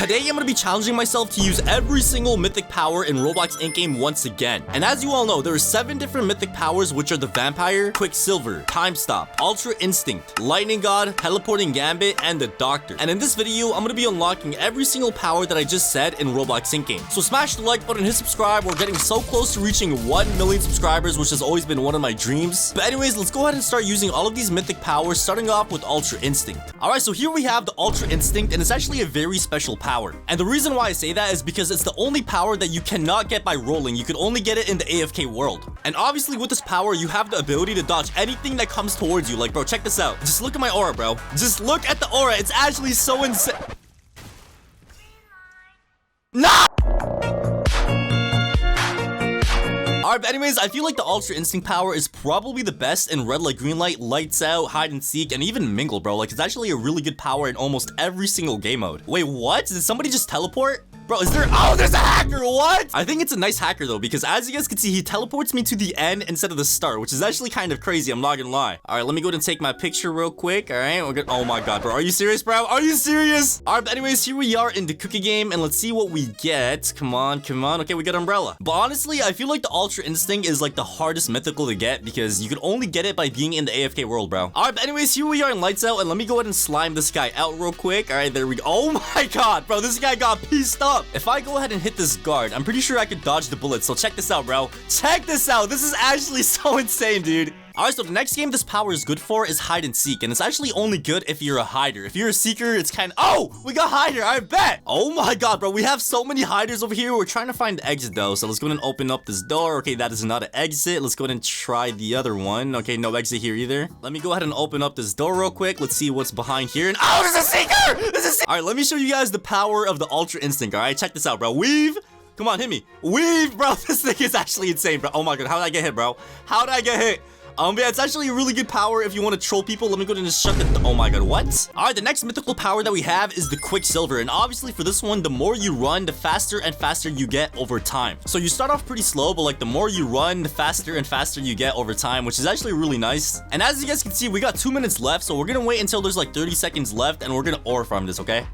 Today, I'm gonna be challenging myself to use every single mythic power in Roblox in-game once again. And as you all know, there are 7 different mythic powers, which are the Vampire, Quicksilver, Time Stop, Ultra Instinct, Lightning God, Teleporting Gambit, and the Doctor. And in this video, I'm gonna be unlocking every single power that I just said in Roblox in-game. So smash the like button, hit subscribe. We're getting so close to reaching 1 million subscribers, which has always been one of my dreams. But anyways, let's go ahead and start using all of these mythic powers, starting off with Ultra Instinct. Alright, so here we have the Ultra Instinct, and it's actually a very special power. And the reason why I say that is because it's the only power that you cannot get by rolling. You can only get it in the AFK world. And obviously with this power, you have the ability to dodge anything that comes towards you. Like, bro, check this out. Just look at my aura, bro. Just look at the aura. It's actually so insane. No! Alright, but anyways, I feel like the Ultra Instinct power is probably the best in red light, green light, lights out, hide and seek, and even mingle, bro. Like, it's actually a really good power in almost every single game mode. Wait, what? Did somebody just teleport? Bro, is there? Oh, there's a hacker. What? I think it's a nice hacker though, because as you guys can see, he teleports me to the end instead of the start, which is actually kind of crazy. I'm not gonna lie. All right, let me go ahead and take my picture real quick. All right, we're good. Oh my god, bro, are you serious, bro? Are you serious? All right, but anyways, here we are in the cookie game, and let's see what we get. Come on, come on. Okay, we got umbrella. But honestly, I feel like the Ultra Instinct is like the hardest mythical to get because you can only get it by being in the AFK world, bro. All right, but anyways, here we are in lights out, and let me go ahead and slime this guy out real quick. All right, there we go. Oh my god, bro, this guy got pieced up. If I go ahead and hit this guard, I'm pretty sure I could dodge the bullets. So check this out, bro. Check this out. This is actually so insane, dude. Alright, so the next game this power is good for is hide and seek, and it's actually only good if you're a hider. If you're a seeker, it's kind of— oh, we got hider, I bet. Oh my god, bro, we have so many hiders over here. We're trying to find the exit though, so let's go ahead and open up this door. Okay, that is not an exit. Let's go ahead and try the other one. Okay, no exit here either. Let me go ahead and open up this door real quick. Let's see what's behind here. And oh, there's a seeker. Alright, let me show you guys the power of the Ultra Instinct. Alright, check this out, bro. Weave. Come on, hit me. Weave, bro. This thing is actually insane, bro. Oh my god, how did I get hit, bro? How did I get hit? Yeah, it's actually a really good power if you want to troll people. Let me go ahead and just shut the— oh my god, what? Alright, the next mythical power that we have is the Quicksilver. And obviously for this one, the more you run, the faster and faster you get over time. So you start off pretty slow, but like the more you run, the faster and faster you get over time, which is actually really nice. And as you guys can see, we got 2 minutes left, so we're gonna wait until there's like 30 seconds left, and we're gonna aura farm this, okay?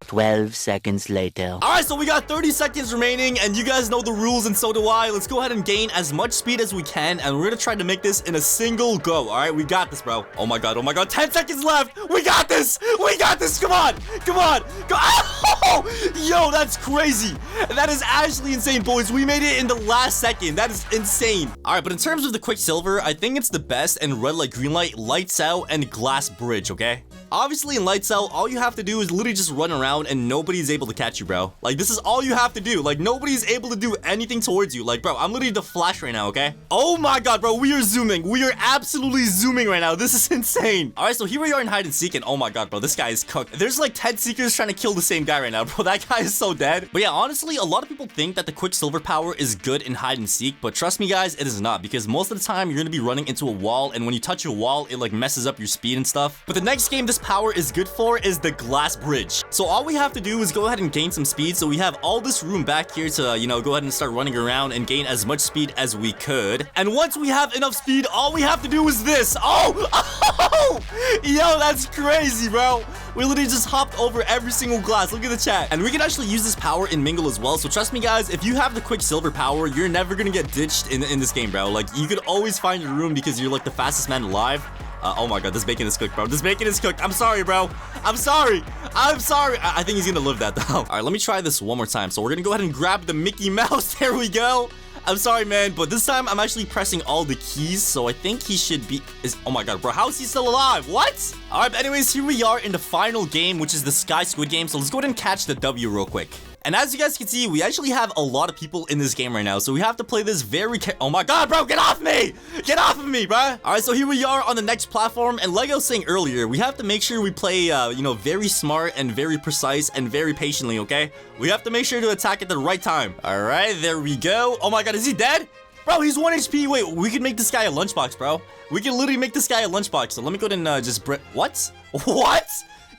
12 seconds later. Alright, so we got 30 seconds remaining, and you guys know the rules, and so do I. Let's go ahead and gain as much speed as we can, and we're gonna try to make this in a single go. Alright, we got this, bro. Oh my god, 10 seconds left. We got this. We got this. Come on. Come on. Go. Oh! Yo, that's crazy. That is actually insane, boys. We made it in the last second. That is insane. Alright, but in terms of the Quicksilver, I think it's the best in red light, green light, lights out, and glass bridge, okay? Obviously, in lights out, all you have to do is literally just run around and nobody's able to catch you, bro. Like, this is all you have to do. Like, nobody's able to do anything towards you. Like, bro, I'm literally the Flash right now, okay? Oh my god, bro, we are zooming. We are absolutely zooming right now. This is insane. All right, so here we are in hide and seek, and oh my god, bro, this guy is cooked. There's like 10 seekers trying to kill the same guy right now, bro. That guy is so dead. But yeah, honestly, a lot of people think that the Quicksilver power is good in hide and seek, but trust me, guys, it is not, because most of the time you're gonna be running into a wall, and when you touch a wall, it like messes up your speed and stuff. But the next game this power is good for is the glass bridge. So all we have to do is go ahead and gain some speed. So we have all this room back here to, you know, go ahead and start running around and gain as much speed as we could. And once we have enough speed, all we have to do is this. Oh! Yo, that's crazy, bro. We literally just hopped over every single glass. Look at the chat. And we can actually use this power in mingle as well. So trust me, guys, if you have the Quicksilver power, you're never gonna get ditched in this game, bro. Like, you could always find your room because you're like the fastest man alive. Oh my god, this bacon is cooked, bro. This bacon is cooked. I'm sorry, bro. I'm sorry. I'm sorry. I think he's gonna live that, though. All right, let me try this one more time. So we're gonna go ahead and grab the Mickey Mouse. There we go. I'm sorry, man, but this time I'm actually pressing all the keys, so I think he should be— oh my god, bro, how is he still alive? What? All right, but anyways, here we are in the final game, which is the Sky Squid game. So let's go ahead and catch the W real quick. And as you guys can see, we actually have a lot of people in this game right now, so we have to play this very oh my god, bro, get off me! Get off of me, bro! Alright, so here we are on the next platform, and like I was saying earlier, we have to make sure we play, you know, very smart and very precise and very patiently, okay? We have to make sure to attack at the right time. Alright, there we go. Oh my god, is he dead? Bro, he's 1 HP. Wait, we can make this guy a lunchbox, bro. We can literally make this guy a lunchbox. So let me go ahead and just what? What?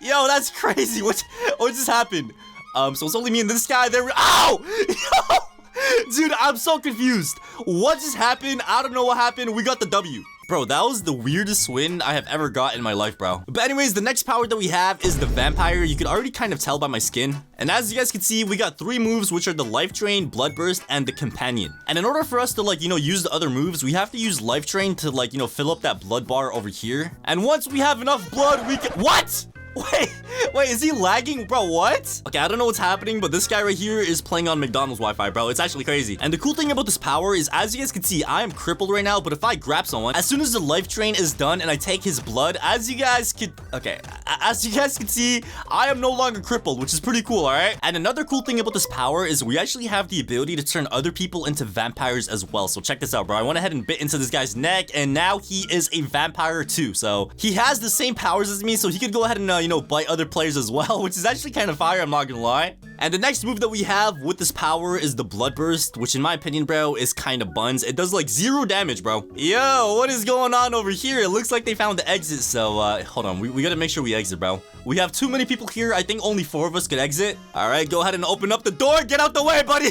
Yo, that's crazy. What just happened? So it's only me and this guy there. Ow! Yo! Dude, I'm so confused. What just happened? I don't know what happened. We got the W. Bro, that was the weirdest win I have ever got in my life, bro. But anyways, the next power that we have is the vampire. You can already kind of tell by my skin. And as you guys can see, we got 3 moves, which are the life drain, blood burst, and the companion. And in order for us to like, use the other moves, we have to use life drain to like, fill up that blood bar over here. And once we have enough blood, we can— What? Wait, is he lagging? Bro, what? Okay, I don't know what's happening, but this guy right here is playing on McDonald's Wi-Fi, bro. It's actually crazy. And the cool thing about this power is, as you guys can see, I am crippled right now, but if I grab someone, as soon as the life drain is done and I take his blood, as you guys can see, I am no longer crippled, which is pretty cool, all right? And another cool thing about this power is we actually have the ability to turn other people into vampires as well. So check this out, bro. I went ahead and bit into this guy's neck, and now he is a vampire too. So he has the same powers as me, so he could go ahead and, bite other players as well, which is actually kind of fire, I'm not gonna lie. And the next move that we have with this power is the blood burst, which in my opinion, bro, is kind of buns. It does like 0 damage, bro. Yo, what is going on over here? It looks like they found the exit, so hold on, we gotta make sure we exit, bro. We have too many people here. I think only 4 of us could exit. All right, go ahead and open up the door. Get out the way, buddy.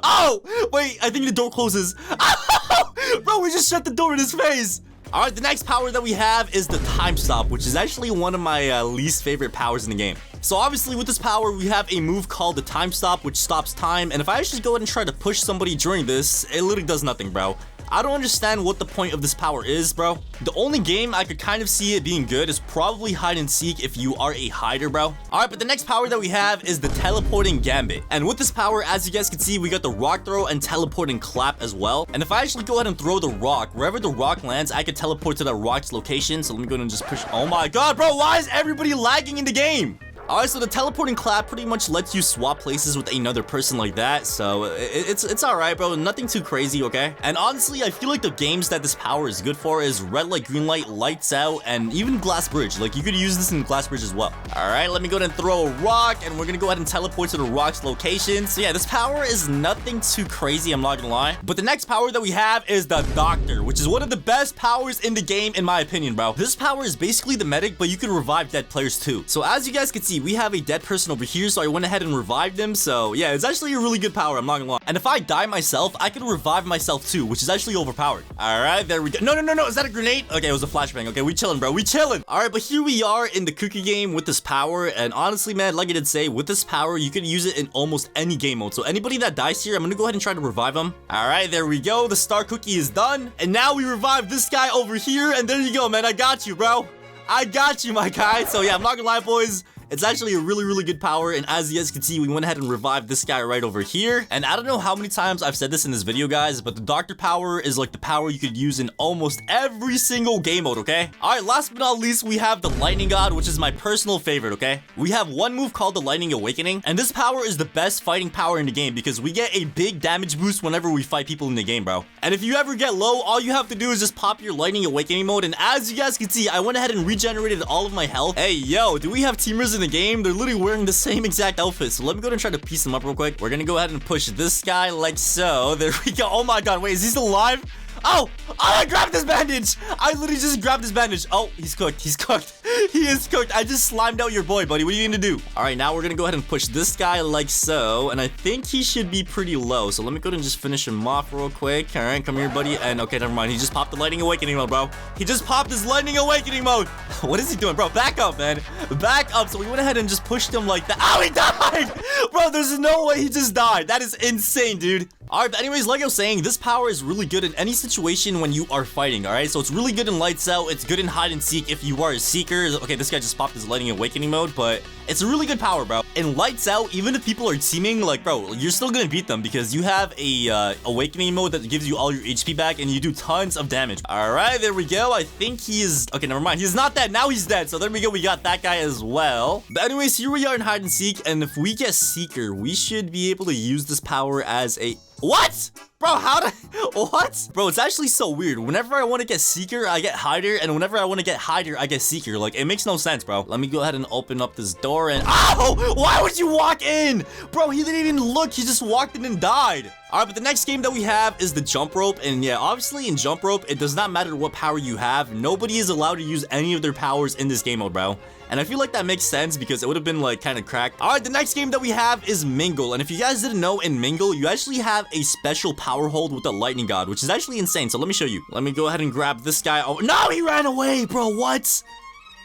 Oh, wait, I think the door closes. Oh, bro, we just shut the door in his face. All right, the next power that we have is the time stop, which is actually one of my least favorite powers in the game. So obviously with this power, we have a move called the time stop, which stops time. And if I actually go ahead and try to push somebody during this, it literally does nothing, bro. I don't understand what the point of this power is, bro. The only game I could kind of see it being good is probably hide and seek if you are a hider, bro. All right, but the next power that we have is the teleporting gambit. And with this power, as you guys can see, we got the rock throw and teleporting clap as well. And if I actually go ahead and throw the rock, wherever the rock lands, I can teleport to that rock's location. So let me go ahead and just push. Oh my God, bro, why is everybody lagging in the game? Alright, so the teleporting clap pretty much lets you swap places with another person like that, so it's alright, bro. Nothing too crazy, okay? And honestly, I feel like the games that this power is good for is red light, green light, lights out, and even glass bridge. Like, you could use this in glass bridge as well. Alright, let me go ahead and throw a rock, and we're gonna go ahead and teleport to the rock's location. So yeah, this power is nothing too crazy, I'm not gonna lie. But the next power that we have is the doctor, which is one of the best powers in the game, in my opinion, bro. This power is basically the medic, but you can revive dead players too. So as you guys can see, we have a dead person over here, so I went ahead and revived them. So yeah, it's actually a really good power, I'm not gonna lie. And if I die myself, I can revive myself too, which is actually overpowered. All right, there we go. No, is that a grenade? Okay, it was a flashbang. Okay, we chilling, bro, we chilling. All right, but here we are in the cookie game with this power, and honestly, man, like I did say, with this power, you can use it in almost any game mode. So anybody that dies here, I'm gonna go ahead and try to revive them. All right, there we go. The star cookie is done, and now we revive this guy over here, and there you go, man. I got you, bro. I got you, my guy. So yeah, I'm not gonna lie, boys. It's actually a really good power, and as you guys can see, we went ahead and revived this guy right over here. And I don't know how many times I've said this in this video, guys, but the doctor power is like the power you could use in almost every single game mode, okay? All right, last but not least, we have the lightning god, which is my personal favorite, okay? We have one move called the lightning awakening, and this power is the best fighting power in the game because we get a big damage boost whenever we fight people in the game, bro. And if you ever get low, all you have to do is just pop your lightning awakening mode, and as you guys can see, I went ahead and regenerated all of my health. Hey, yo, do we have teamers in the game? They're literally wearing the same exact outfit, so let me go ahead and try to piece them up real quick. We're gonna go ahead and push this guy like so. There we go. Oh my God, wait, is he still alive? Oh, I grabbed this bandage. I literally just grabbed this bandage. Oh, he's cooked. He's cooked. He is cooked. I just slimed out your boy, buddy. What are you gonna do? All right, now we're gonna go ahead and push this guy like so, and I think he should be pretty low. So let me go ahead and just finish him off real quick. All right, come here, buddy. And okay, never mind. He just popped the lightning awakening mode, bro. He just popped his lightning awakening mode. What is he doing, bro? Back up, man. Back up. So we went ahead and just pushed him like that. Oh, he died, bro. There's no way he just died. That is insane, dude. All right, but anyways, like I was saying, this power is really good in any situation when you are fighting, all right? So it's really good in lights out. It's good in hide and seek if you are a seeker. Okay, this guy just popped his lightning awakening mode, but it's a really good power, bro. In lights out, even if people are teaming, like, bro, you're still gonna beat them because you have a awakening mode that gives you all your HP back and you do tons of damage. All right, there we go. I think he is, okay, never mind. He's not dead. Now he's dead. So there we go. We got that guy as well. But anyways, here we are in hide and seek. And if we get seeker, we should be able to use this power as a... What? Bro, how did... What? Bro, it's actually so weird. Whenever I want to get seeker, I get hider. And whenever I want to get hider, I get seeker. Like, it makes no sense, bro. Let me go ahead and open up this door and... Ow! Why would you walk in? Bro, he didn't even look. He just walked in and died. All right, but the next game that we have is the jump rope. And yeah, obviously in jump rope, it does not matter what power you have. Nobody is allowed to use any of their powers in this game mode, bro. And I feel like that makes sense because it would have been like kind of cracked. All right, the next game that we have is Mingle. And if you guys didn't know, in Mingle, you actually have a special power power hold with the lightning god, which is actually insane. So let me show you. Let me go ahead and grab this guy. Oh, no, he ran away, bro. What?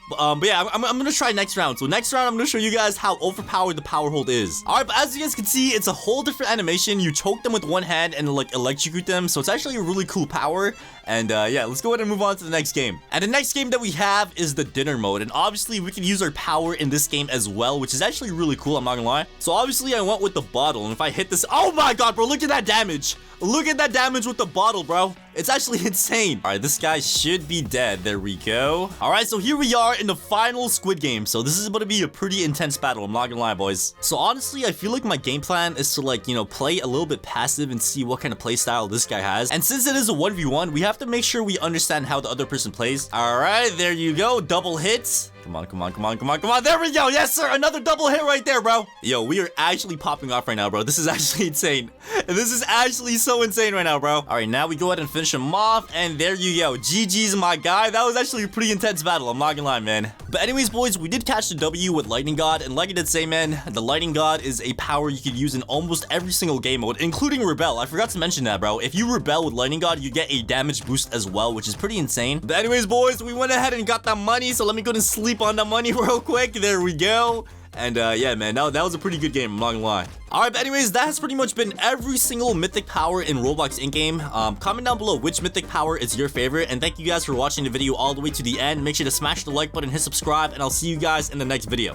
But yeah, I'm gonna try next round. So next round, I'm gonna show you guys how overpowered the power hold is. All right, but as you guys can see, it's a whole different animation. You choke them with one hand and like electrocute them. So it's actually a really cool power. And yeah, let's go ahead and move on to the next game. And the next game that we have is the dinner mode. And obviously, we can use our power in this game as well, which is actually really cool. I'm not gonna lie. So obviously, I went with the bottle. And if I hit this, oh my god, bro, look at that damage. Look at that damage with the bottle, bro. It's actually insane. All right, this guy should be dead. There we go. All right, so here we are in the final Squid Game. So this is about to be a pretty intense battle. I'm not gonna lie, boys. So honestly, I feel like my game plan is to like, you know, play a little bit passive and see what kind of play style this guy has. And since it is a 1v1, we have to make sure we understand how the other person plays. All right, there you go. Double hits. Come on, come on, come on, come on, come on. There we go. Yes, sir. Another double hit right there, bro. Yo, we are actually popping off right now, bro. This is actually insane. This is actually so insane right now, bro. All right, now we go ahead and finish him off. And there you go. GG's, my guy. That was actually a pretty intense battle. I'm not gonna lie, man. But anyways, boys, we did catch the W with Lightning God. And like I did say, man, the Lightning God is a power you could use in almost every single game mode, including Rebel. I forgot to mention that, bro. If you Rebel with Lightning God, you get a damage boost as well, which is pretty insane. But anyways, boys, we went ahead and got that money. So let me go and sleep on the money real quick. There we go. And yeah, man, that was a pretty good game. I'm not gonna lie. All right, but anyways, that has pretty much been every single mythic power in Roblox in-game. Comment down below which mythic power is your favorite. And thank you guys for watching the video all the way to the end. Make sure to smash the like button, hit subscribe, and I'll see you guys in the next video.